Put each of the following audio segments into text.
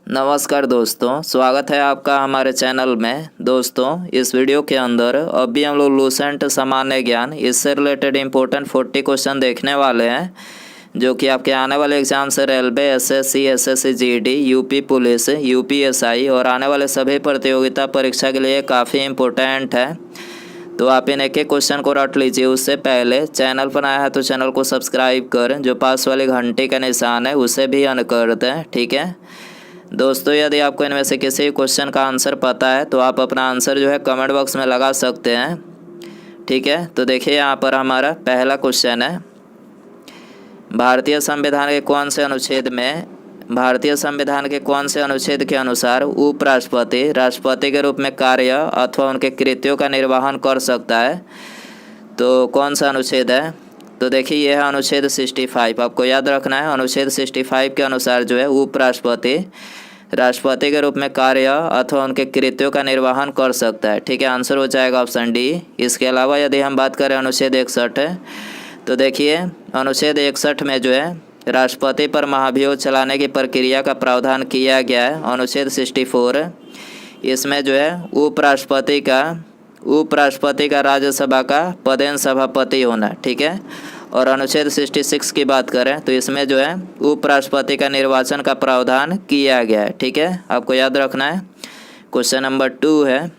नमस्कार दोस्तों, स्वागत है आपका हमारे चैनल में। दोस्तों, इस वीडियो के अंदर अभी हम लोग लूसेंट सामान्य ज्ञान इससे रिलेटेड इम्पोर्टेंट 40 क्वेश्चन देखने वाले हैं, जो कि आपके आने वाले एग्जाम से railway, SSC, SSC GD, UP police, UPSI और आने वाले सभी प्रतियोगिता परीक्षा के लिए काफ़ी इम्पोर्टेंट है। तो आप इन एक एक क्वेश्चन को रट लीजिए। उससे पहले चैनल पर आया है तो चैनल को सब्सक्राइब कर, जो पास वाली घंटी का निशान है उसे भी ऑन कर दें। ठीक है दोस्तों, यदि आपको इनमें से किसी क्वेश्चन का आंसर पता है तो आप अपना आंसर जो है कमेंट बॉक्स में लगा सकते हैं। ठीक है, तो देखिए यहाँ पर हमारा पहला क्वेश्चन है, भारतीय संविधान के कौन से अनुच्छेद के अनुसार उपराष्ट्रपति राष्ट्रपति के रूप में कार्य अथवा उनके कृत्यों का निर्वहन कर सकता है? तो कौन सा अनुच्छेद है? तो देखिए यह है अनुच्छेद 65। आपको याद रखना है, अनुच्छेद 65 के अनुसार जो है उपराष्ट्रपति राष्ट्रपति के रूप में कार्य अथवा उनके कृत्यों का निर्वहन कर सकता है। ठीक है, आंसर हो जाएगा ऑप्शन डी। इसके अलावा यदि हम बात करें अनुच्छेद 61 है, तो देखिए अनुच्छेद 61 में जो है राष्ट्रपति पर महाभियोग चलाने की प्रक्रिया का प्रावधान किया गया है। अनुच्छेद 64 इसमें जो है उपराष्ट्रपति का राज्यसभा का पदेन सभापति होना। ठीक है, और अनुच्छेद 66 की बात करें तो इसमें जो है उपराष्ट्रपति का निर्वाचन का प्रावधान किया गया है। ठीक है, आपको याद रखना है। क्वेश्चन नंबर 2 है,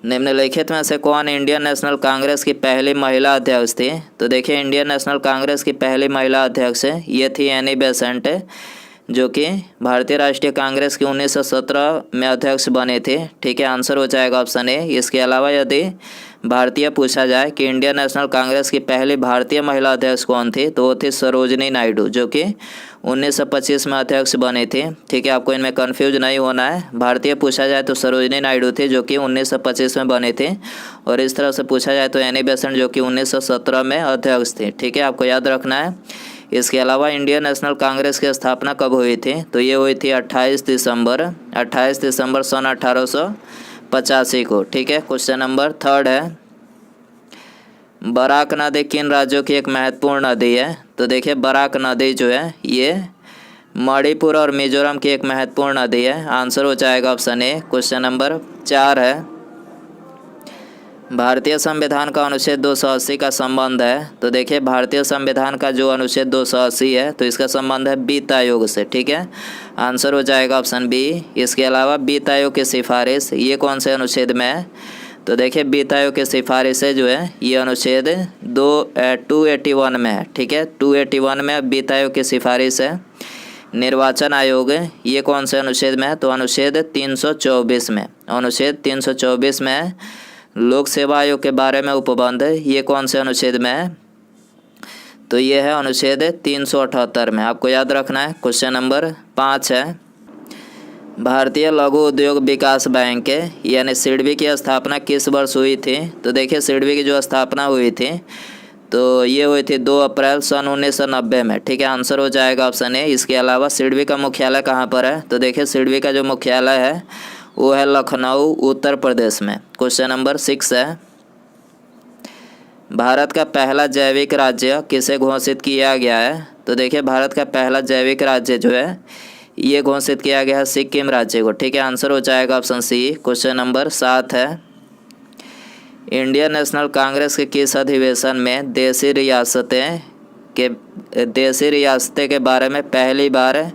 निम्नलिखित में से कौन इंडियन नेशनल कांग्रेस की पहली महिला अध्यक्ष थी? तो देखिए इंडियन नेशनल कांग्रेस की पहली महिला अध्यक्ष ये थी एनी बेसेंट, जो कि भारतीय राष्ट्रीय कांग्रेस की 1917 में अध्यक्ष बने थे। ठीक है, आंसर हो जाएगा ऑप्शन ए। इसके अलावा यदि भारतीय पूछा जाए कि इंडियन नेशनल कांग्रेस की पहली भारतीय महिला अध्यक्ष कौन थी, तो वो थी सरोजनी नायडू, जो कि 1925 में अध्यक्ष बनी थी। ठीक है, आपको इनमें कन्फ्यूज नहीं होना है। भारतीय पूछा जाए तो सरोजनी नायडू थी, जो कि 1925 में बनी थी, और इस तरह से पूछा जाए तो एनी बेसेंट, जो कि 1917 में अध्यक्ष थी। ठीक है, आपको याद रखना है। इसके अलावा इंडियन नेशनल कांग्रेस की स्थापना कब हुई थी? तो ये हुई थी 28 दिसंबर सन 1885 को। ठीक है, क्वेश्चन नंबर 3 है, बराक नदी किन राज्यों की एक महत्वपूर्ण नदी है? तो देखिए बराक नदी जो है ये मणिपुर और मिजोरम की एक महत्वपूर्ण नदी है। आंसर हो जाएगा ऑप्शन ए। क्वेश्चन नंबर 4 है, भारतीय संविधान का अनुच्छेद 280 का संबंध है? तो देखिए भारतीय संविधान का जो अनुच्छेद 280 है तो इसका संबंध है वित्त आयोग से। ठीक है, आंसर हो जाएगा ऑप्शन बी। इसके अलावा वित्त आयोग की सिफारिश ये कौन से अनुच्छेद में है? तो देखिए वित्त आयोग की सिफारिश है जो है ये अनुच्छेद 281 में है। ठीक है, 281 में वित्त आयोग की सिफारिश है। निर्वाचन आयोग ये कौन से अनुच्छेद में है? तो अनुच्छेद 324 में। अनुच्छेद 324 में है। लोक सेवा आयोग के बारे में उपबंध ये कौन से अनुच्छेद में है? तो ये है अनुच्छेद 378 में। आपको याद रखना है। क्वेश्चन नंबर 5 है, भारतीय लघु उद्योग विकास बैंक यानी सिडबी की स्थापना किस वर्ष हुई थी? तो देखिए सिडबी की जो स्थापना हुई थी तो ये हुई थी 2 अप्रैल सन 1990 में। ठीक है, आंसर हो जाएगा ऑप्शन ए। इसके अलावा सिडबी का मुख्यालय कहाँ पर है? तो देखिए सिडबी का जो मुख्यालय है वो है लखनऊ, उत्तर प्रदेश में। क्वेश्चन नंबर 6 है, भारत का पहला जैविक राज्य किसे घोषित किया गया है? तो देखिए भारत का पहला जैविक राज्य जो है ये घोषित किया गया है सिक्किम राज्य को। ठीक है, आंसर हो जाएगा ऑप्शन सी। क्वेश्चन नंबर 7 है, इंडियन नेशनल कांग्रेस के किस अधिवेशन में देशी रियासतें के बारे में पहली बार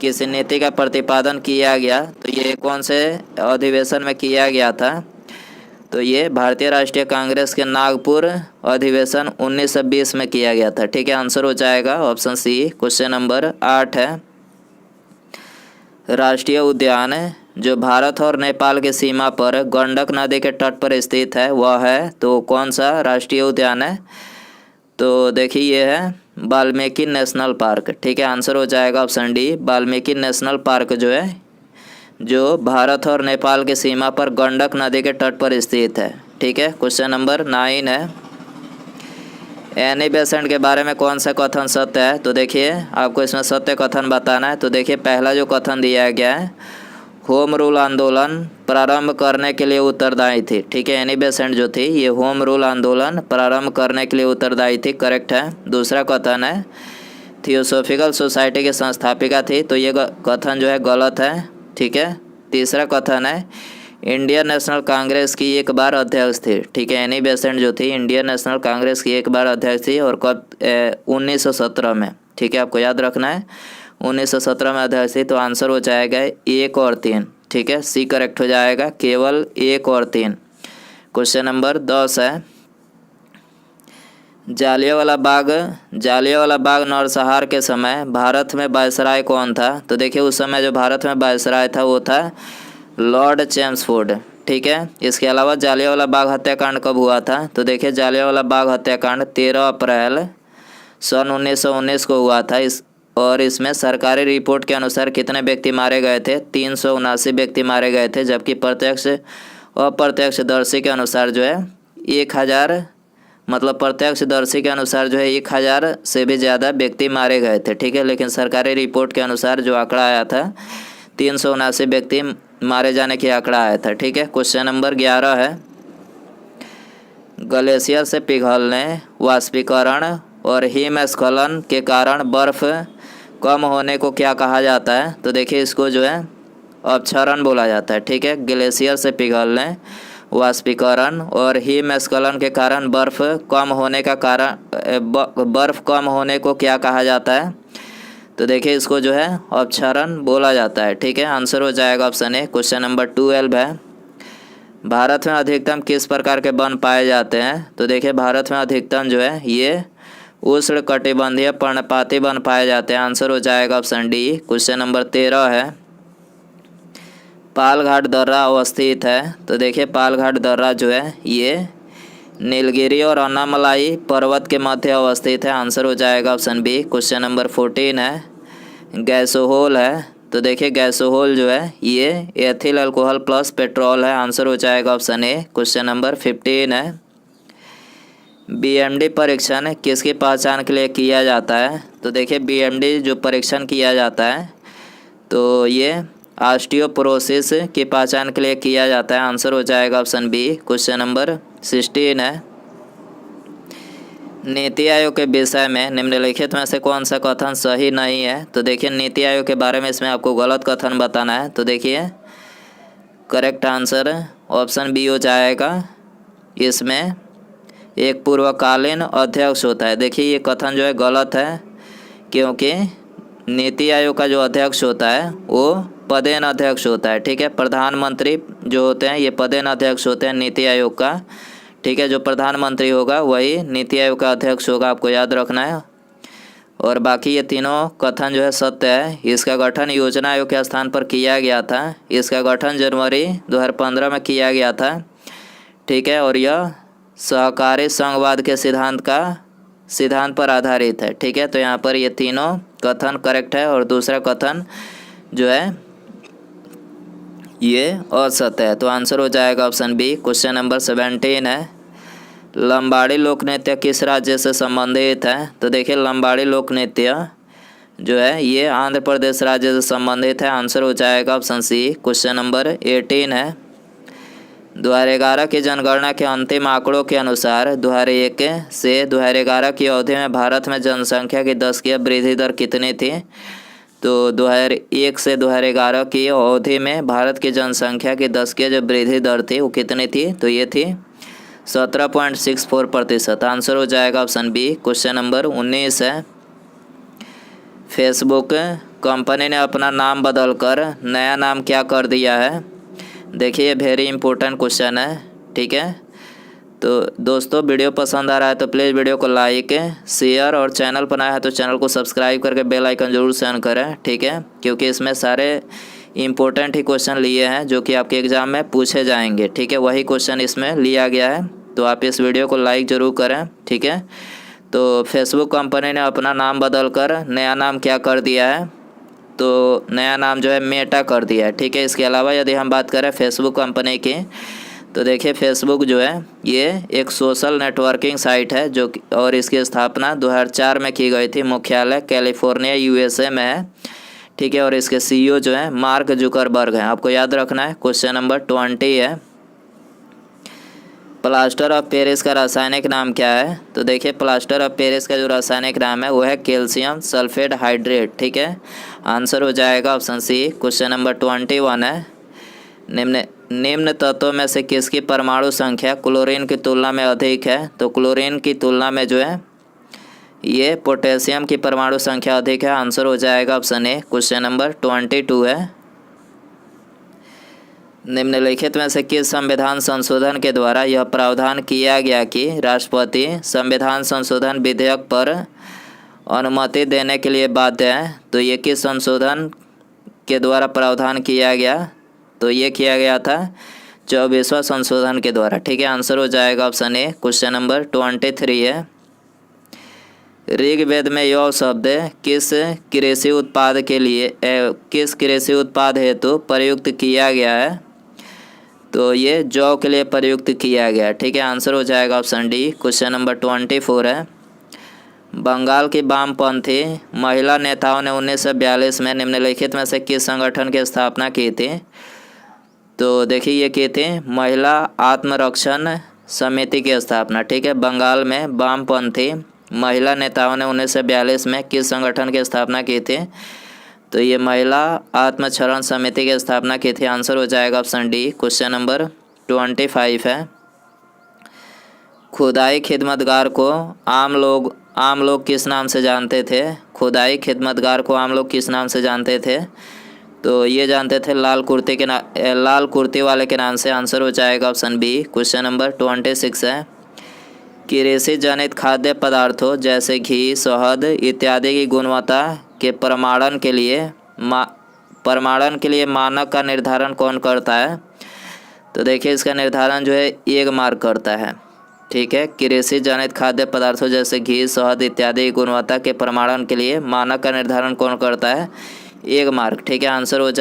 किसी नीति का प्रतिपादन किया गया? तो ये कौन से अधिवेशन में किया गया था? तो ये भारतीय राष्ट्रीय कांग्रेस के नागपुर अधिवेशन 1920 में किया गया था। ठीक है, आंसर हो जाएगा ऑप्शन सी। क्वेश्चन नंबर 8 है, राष्ट्रीय उद्यान जो भारत और नेपाल की सीमा पर गंडक नदी के तट पर स्थित है वह है? तो कौन सा राष्ट्रीय उद्यान है? तो देखिए ये है वाल्मीकि नेशनल पार्क। ठीक है, आंसर हो जाएगा option D. Valmiki national park जो है जो भारत और नेपाल की सीमा पर गंडक नदी के तट पर स्थित है। ठीक है, क्वेश्चन नंबर 9 है, एनी बेसेंट के बारे में कौन सा कथन सत्य है? तो देखिए आपको इसमें सत्य कथन बताना है। तो देखिए पहला जो कथन दिया गया है, होम रूल आंदोलन प्रारंभ करने के लिए उत्तरदायी थी। ठीक है, एनी बेसेंट जो थी ये होम रूल आंदोलन प्रारंभ करने के लिए उत्तरदायी थी, करेक्ट है। दूसरा कथन है, थियोसॉफिकल सोसाइटी की संस्थापिका थी, तो ये कथन जो है गलत है। ठीक है। तीसरा कथन है इंडियन नेशनल कांग्रेस की एक बार अध्यक्ष थी। ठीक है। एनी बेसेंट जो थी इंडियन नेशनल कांग्रेस की एक बार अध्यक्ष थी, और कब 1917 में। ठीक है, आपको याद रखना है 1917 में अध्यक्ष थी। तो आंसर हो जाएगा 1 और 3। ठीक है, सी करेक्ट हो जाएगा, केवल 1 और 3। क्वेश्चन नंबर 10 है जालियांवाला बाग नरसंहार के समय भारत में वायसराय कौन था? तो देखिए उस समय जो भारत में वायसराय था वो था लॉर्ड चेम्सफोर्ड। ठीक है। इसके अलावा जालियांवाला बाग हत्याकांड कब हुआ था? तो देखिए जालियांवाला बाग हत्याकांड 13 अप्रैल सन 1919 को हुआ था। और इसमें सरकारी रिपोर्ट के अनुसार कितने व्यक्ति मारे गए थे? 379 व्यक्ति मारे गए थे, जबकि प्रत्यक्ष अप्रत्यक्षदर्शी के अनुसार जो है 1000 मतलब प्रत्यक्षदर्शी के अनुसार जो है 1000 से भी ज़्यादा व्यक्ति मारे गए थे। ठीक है, लेकिन सरकारी रिपोर्ट के अनुसार जो आंकड़ा आया था 379 व्यक्ति मारे जाने की आंकड़ा आया था। ठीक है। क्वेश्चन नंबर 11 है ग्लेशियर से पिघलने, वाष्पीकरण और हिमस्खलन के कारण बर्फ़ कम होने को क्या कहा जाता है? तो देखिए इसको जो है अपक्षरण बोला जाता है। ठीक है। ग्लेशियर से पिघलने, वाष्पीकरण और हिमस्खलन के कारण बर्फ़ कम होने को क्या कहा जाता है? तो देखिए इसको जो है अपक्षरण बोला जाता है। ठीक है, आंसर हो जाएगा ऑप्शन ए। क्वेश्चन नंबर 12 है भारत में अधिकतम किस प्रकार के वन पाए जाते हैं? तो देखिए भारत में अधिकतम जो है ये उष्णकटिबंधीय पर्णपाती वन पाए जाते हैं। आंसर हो जाएगा ऑप्शन डी। क्वेश्चन नंबर 13 है पालघाट दर्रा अवस्थित है। तो देखिए पालघाट दर्रा जो है ये नीलगिरी और अन्नामलाई पर्वत के मध्य अवस्थित है। आंसर हो जाएगा ऑप्शन बी। क्वेश्चन नंबर 14 है गैसोहोल है। तो देखिए गैसोहोल जो है ये एथिल अल्कोहल प्लस पेट्रोल है। आंसर हो जाएगा ऑप्शन ए। क्वेश्चन नंबर 15 है बीएमडी परीक्षण किसकी पहचान के लिए किया जाता है? तो देखिए बीएमडी जो परीक्षण किया जाता है तो ये ऑस्टियोपोरोसिस की पहचान के लिए किया जाता है। आंसर हो जाएगा ऑप्शन बी। क्वेश्चन नंबर 16 है नीति आयोग के विषय में निम्नलिखित में से कौन सा कथन सही नहीं है? तो देखिए नीति आयोग के बारे में इसमें आपको गलत कथन बताना है। तो देखिए करेक्ट आंसर ऑप्शन बी हो जाएगा। इसमें एक पूर्वकालीन अध्यक्ष होता है। देखिए ये कथन जो है गलत है, क्योंकि नीति आयोग का जो अध्यक्ष होता है वो पदेन अध्यक्ष होता है। ठीक है, प्रधानमंत्री जो होते हैं ये पदेन अध्यक्ष होते हैं नीति आयोग का। ठीक है, जो प्रधानमंत्री होगा वही नीति आयोग का अध्यक्ष होगा, आपको याद रखना है। और बाकी ये तीनों कथन जो है सत्य है। इसका गठन योजना आयोग के स्थान पर किया गया था। इसका गठन जनवरी 2015 में किया गया था। ठीक है, और यह सहकारी संघवाद के सिद्धांत पर आधारित है। ठीक है, तो यहाँ पर ये तीनों कथन करेक्ट है और दूसरा कथन जो है ये असत्य है। तो आंसर हो जाएगा ऑप्शन बी। क्वेश्चन नंबर 17 है लंबाड़ी लोक नृत्य किस राज्य से संबंधित है? तो देखिए लंबाड़ी लोक नृत्य जो है ये आंध्र प्रदेश राज्य से संबंधित है। आंसर हो जाएगा ऑप्शन सी। क्वेश्चन नंबर 18 है 2011 की जनगणना के अंतिम आंकड़ों के अनुसार 2001 से 2011 की अवधि में भारत में जनसंख्या की 10 की वृद्धि दर कितनी थी? तो 2001 से 2011 की अवधि में भारत की जनसंख्या की 10 की जो वृद्धि दर थी वो कितनी थी? तो ये थी 17.64%। आंसर हो जाएगा ऑप्शन बी। क्वेश्चन नंबर 19 है फेसबुक कंपनी ने अपना नाम बदलकर नया नाम क्या कर दिया है? देखिए वेरी इंपॉर्टेंट क्वेश्चन है। ठीक है, तो दोस्तों वीडियो पसंद आ रहा है तो प्लीज़ वीडियो को लाइक शेयर और चैनल पर नया है तो चैनल को सब्सक्राइब करके बेल आइकन जरूर सेंड करें। ठीक है, क्योंकि इसमें सारे इंपॉर्टेंट ही क्वेश्चन लिए हैं जो कि आपके एग्ज़ाम में पूछे जाएंगे। ठीक है, वही क्वेश्चन इसमें लिया गया है, तो आप इस वीडियो को लाइक ज़रूर करें। ठीक है, तो फेसबुक कंपनी ने अपना नाम बदलकर नया नाम क्या कर दिया है? तो नया नाम जो है मेटा कर दिया है। ठीक है, इसके अलावा यदि हम बात करें फेसबुक कंपनी की तो देखिए फेसबुक जो है ये एक सोशल नेटवर्किंग साइट है जो और इसकी स्थापना 2004 में की गई थी। मुख्यालय कैलिफोर्निया यूएसए में है। ठीक है, और इसके सीईओ जो है मार्क जुकरबर्ग हैं, आपको याद रखना है। क्वेश्चन नंबर 20 है प्लास्टर ऑफ पेरिस का रासायनिक नाम क्या है? तो देखिए प्लास्टर ऑफ पेरिस का जो रासायनिक नाम है वो है कैल्शियम सल्फेट हाइड्रेट। ठीक है, आंसर हो जाएगा ऑप्शन सी। क्वेश्चन नंबर 21 है, निम्न तत्वों में से किसकी परमाणु संख्या क्लोरीन की तुलना में अधिक है? तो क्लोरीन की तुलना में जो है ये पोटेशियम की परमाणु संख्या अधिक है। आंसर हो जाएगा ऑप्शन ए। क्वेश्चन नंबर 22 है, निम्नलिखित में से किस संविधान संशोधन के द्वारा यह प्रावधान किया गया कि राष्ट्रपति संविधान संशोधन विधेयक पर अनुमति देने के लिए बाध्य है? तो ये किस संशोधन के द्वारा प्रावधान किया गया? तो ये किया गया था 24वां संशोधन के द्वारा। ठीक है, आंसर हो जाएगा ऑप्शन ए। क्वेश्चन नंबर 23 है, ऋग्वेद में यौ शब्द किस कृषि उत्पाद के लिए किस कृषि उत्पाद हेतु प्रयुक्त किया गया है? तो ये जौ के लिए प्रयुक्त किया गया। ठीक है, आंसर हो जाएगा ऑप्शन डी। क्वेश्चन नंबर 24 है, बंगाल की वामपंथी महिला नेताओं ने 1942 में निम्नलिखित में से किस संगठन की स्थापना की थी? तो देखिए ये की थी महिला आत्मरक्षण समिति की स्थापना। ठीक है, बंगाल में वामपंथी महिला नेताओं ने 1942 में किस संगठन की स्थापना की थी? तो ये महिला आत्मरक्षण समिति की स्थापना की थी। आंसर हो जाएगा ऑप्शन डी। क्वेश्चन नंबर 25 है, खुदाई खिदमतगार को आम लोग किस नाम से जानते थे? खुदाई खिदमतगार को आम लोग किस नाम से जानते थे? तो ये जानते थे लाल कुर्ती वाले के नाम से। आंसर हो जाएगा ऑप्शन बी। क्वेश्चन नंबर 26 है, कृषि जनित खाद्य पदार्थों जैसे घी, शहद इत्यादि की गुणवत्ता के प्रमाणन के लिए मानक का निर्धारण कौन करता है? तो देखिए इसका निर्धारण जो है एक मार्क करता है। ठीक है, कृषि जनित खाद्य पदार्थों जैसे घी, शहद इत्यादि की गुणवत्ता के प्रमाणन के लिए मानक का निर्धारण कौन करता है? एक मार्क। ठीक है, आंसर हो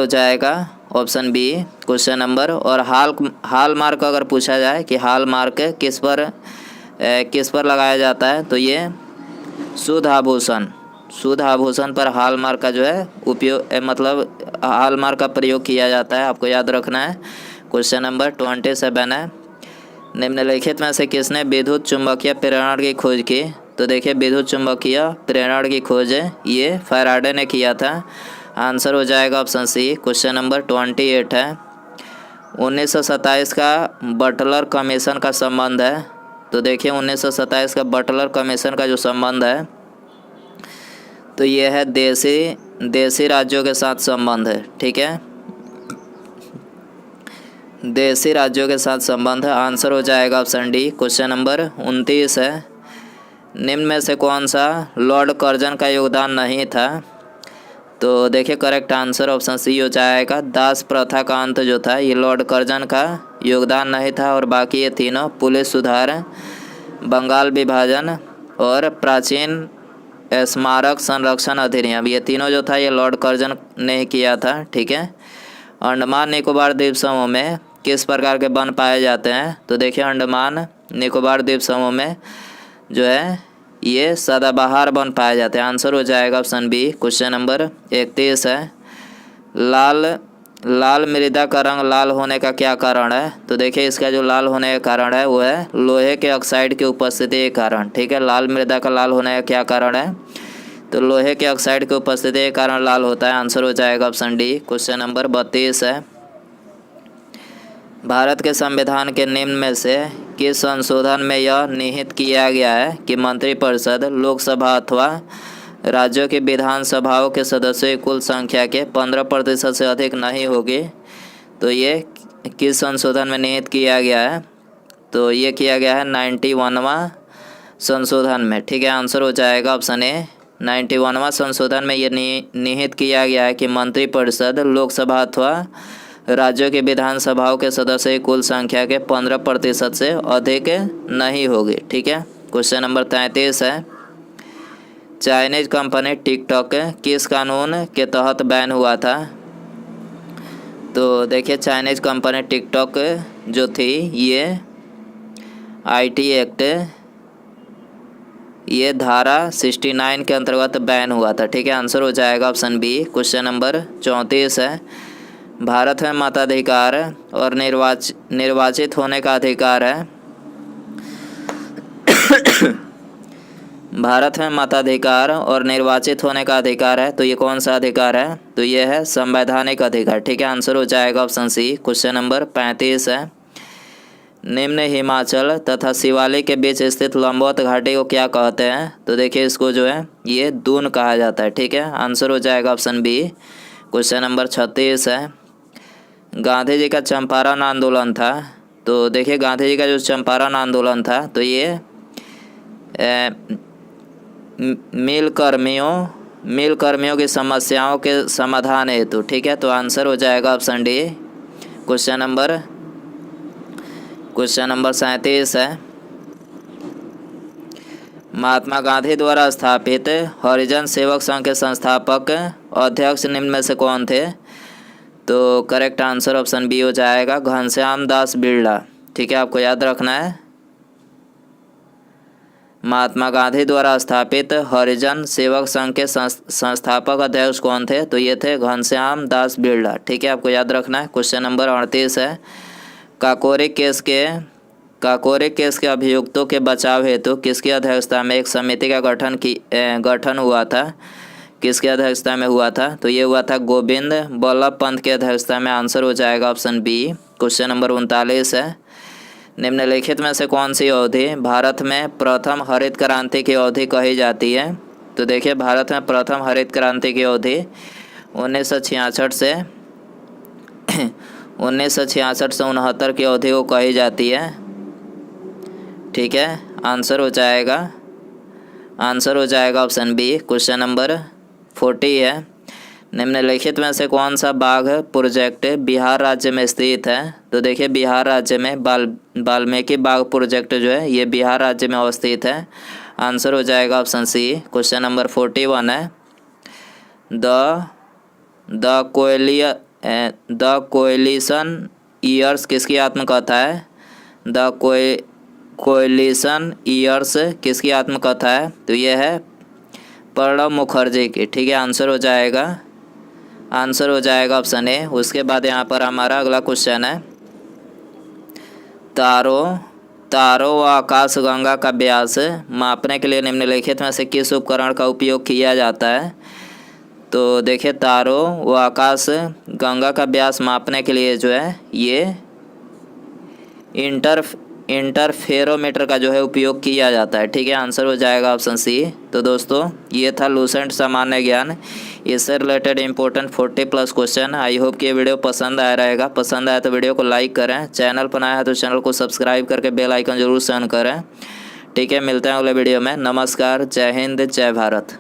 जाएगा ऑप्शन बी। क्वेश्चन नंबर और हाल मार्क अगर पूछा जाए कि हाल मार्क किस पर लगाया जाता है? तो ये शुद्ध आभूषण पर हाल मार्क का जो है उपयोग मतलब हाल मार्क का प्रयोग किया जाता है, आपको याद रखना है। क्वेश्चन नंबर 27 है, निम्नलिखित में से किसने विद्युत चुंबकीय प्रेरण की खोज की? तो देखिए विद्युत चुंबकीय प्रेरण की खोज ये फैराडे ने किया था। आंसर हो जाएगा ऑप्शन सी। क्वेश्चन नंबर 28 है, 1927 का बटलर कमीशन का संबंध है। तो देखिए 1927 का बटलर कमीशन का जो संबंध है तो ये है देसी राज्यों के साथ संबंध है। ठीक है, देसी राज्यों के साथ संबंध है। आंसर हो जाएगा ऑप्शन डी। क्वेश्चन नंबर 29 है, निम्न में से कौन सा लॉर्ड कर्जन का योगदान नहीं था? तो देखिए करेक्ट आंसर ऑप्शन सी हो जाएगा। दास प्रथा का अंत जो था ये लॉर्ड कर्जन का योगदान नहीं था, और बाकी ये तीनों पुलिस सुधार, बंगाल विभाजन और प्राचीन स्मारक संरक्षण अधिनियम, ये तीनों जो था ये लॉर्ड कर्जन ने किया था। ठीक है, अंडमान निकोबार द्वीप समूह में किस प्रकार के वन पाए जाते हैं? तो देखिए अंडमान निकोबार द्वीप समूह में जो है ये सदाबहार वन पाए जाते हैं। आंसर हो जाएगा ऑप्शन बी। क्वेश्चन नंबर 31 है, लाल मृदा का रंग लाल होने का क्या कारण है? तो देखिए इसका जो लाल होने का कारण है वो है लोहे के ऑक्साइड की उपस्थिति के कारण। ठीक है, लाल मृदा का लाल होने का क्या कारण है? तो लोहे के ऑक्साइड की उपस्थिति के कारण लाल होता है। आंसर हो जाएगा ऑप्शन डी। क्वेश्चन नंबर 32 है, भारत के संविधान के निम्न में से किस संशोधन में यह निहित किया गया है कि मंत्रिपरिषद लोकसभा अथवा राज्यों की विधानसभाओं के सदस्यों की कुल संख्या के 15% से अधिक नहीं होगी? तो ये किस संशोधन में निहित किया गया है? तो ये किया गया है 91वां संशोधन में। ठीक है, आंसर हो जाएगा ऑप्शन ए। 91वां संशोधन में ये निहित किया गया है कि मंत्रिपरिषद लोकसभा अथवा राज्यों की विधानसभाओं के सदस्यों की कुल संख्या के 15% से अधिक नहीं होगी। ठीक है, क्वेश्चन नंबर 33 है, चाइनीज कंपनी टिकटॉक किस कानून के तहत बैन हुआ था? तो देखिए चाइनीज कंपनी टिकटॉक जो थी ये आईटी एक्ट ये धारा 69 के अंतर्गत बैन हुआ था। ठीक है, आंसर हो जाएगा ऑप्शन बी। क्वेश्चन नंबर 34 है, भारत में मताधिकार और निर्वाचित होने का अधिकार है। भारत में मताधिकार और निर्वाचित होने का अधिकार है, तो ये कौन सा अधिकार है? तो ये है संवैधानिक अधिकार। ठीक है, आंसर हो जाएगा ऑप्शन सी। क्वेश्चन नंबर 35 है, निम्न हिमाचल तथा शिवालिक के बीच स्थित लंबवत घाटी को क्या कहते हैं? तो देखिए इसको जो है ये दून कहा जाता है। ठीक है, आंसर हो जाएगा ऑप्शन बी। क्वेश्चन नंबर 36 है, गांधी जी का चंपारण आंदोलन था, तो देखिए गांधी जी का जो चंपारण आंदोलन था तो ये मिल कर्मियों की समस्याओं के समाधान हेतु। ठीक है, तो आंसर हो जाएगा ऑप्शन डी। क्वेश्चन नंबर 37 है, महात्मा गांधी द्वारा स्थापित हरिजन सेवक संघ के संस्थापक अध्यक्ष निम्न में से कौन थे? तो करेक्ट आंसर ऑप्शन बी हो जाएगा, घनश्याम दास बिरला। ठीक है, आपको याद रखना है, महात्मा गांधी द्वारा स्थापित हरिजन सेवक संघ के संस्थापक अध्यक्ष कौन थे? तो ये थे घनश्याम दास बिरला। ठीक है, आपको याद रखना है। क्वेश्चन नंबर 38 है, काकोरी केस के अभियुक्तों के बचाव हेतु किसकी अध्यक्षता में एक समिति का गठन हुआ था? किसकी अध्यक्षता में हुआ था? तो ये हुआ था गोविंद बल्लभ पंत की अध्यक्षता में। आंसर हो जाएगा ऑप्शन बी। क्वेश्चन नंबर 39 है, निम्नलिखित में से कौन सी अवधि भारत में प्रथम हरित क्रांति की अवधि कही जाती है? तो देखिए भारत में प्रथम हरित क्रांति की अवधि 1966 से 69 की अवधि को कही जाती है। ठीक है, आंसर हो जाएगा ऑप्शन बी। क्वेश्चन नंबर 40 है, निम्नलिखित में से कौन सा बाघ प्रोजेक्ट बिहार राज्य में स्थित है? तो देखिए बिहार राज्य में वाल्मीकि बाघ प्रोजेक्ट जो है ये बिहार राज्य में अवस्थित है। आंसर हो जाएगा ऑप्शन सी। क्वेश्चन नंबर 41 है, द कोएलिशन ईयर्स किसकी आत्मकथा है? द कोएलिशन ईयर्स किसकी आत्मकथा है? तो ये है प्रणब मुखर्जी की। ठीक है, आंसर हो जाएगा ऑप्शन ए। उसके बाद यहाँ पर हमारा अगला क्वेश्चन है, तारों व आकाशगंगा का व्यास मापने के लिए निम्नलिखित में से किस उपकरण का उपयोग किया जाता है? तो देखिए तारों व आकाश गंगा का व्यास मापने के लिए जो है ये इंटरफेरोमीटर का जो है उपयोग किया जाता है। ठीक है, आंसर हो जाएगा ऑप्शन सी। तो दोस्तों ये था लूसेंट सामान्य ज्ञान, इससे related important 40+ question. I hope कि ये वीडियो पसंद आया रहेगा। पसंद आया तो वीडियो को लाइक करें, चैनल पर नया है तो चैनल को सब्सक्राइब करके बेल आइकन जरूर ऑन करें। ठीक है, मिलते हैं अगले वीडियो में। नमस्कार, जय हिंद, जय भारत।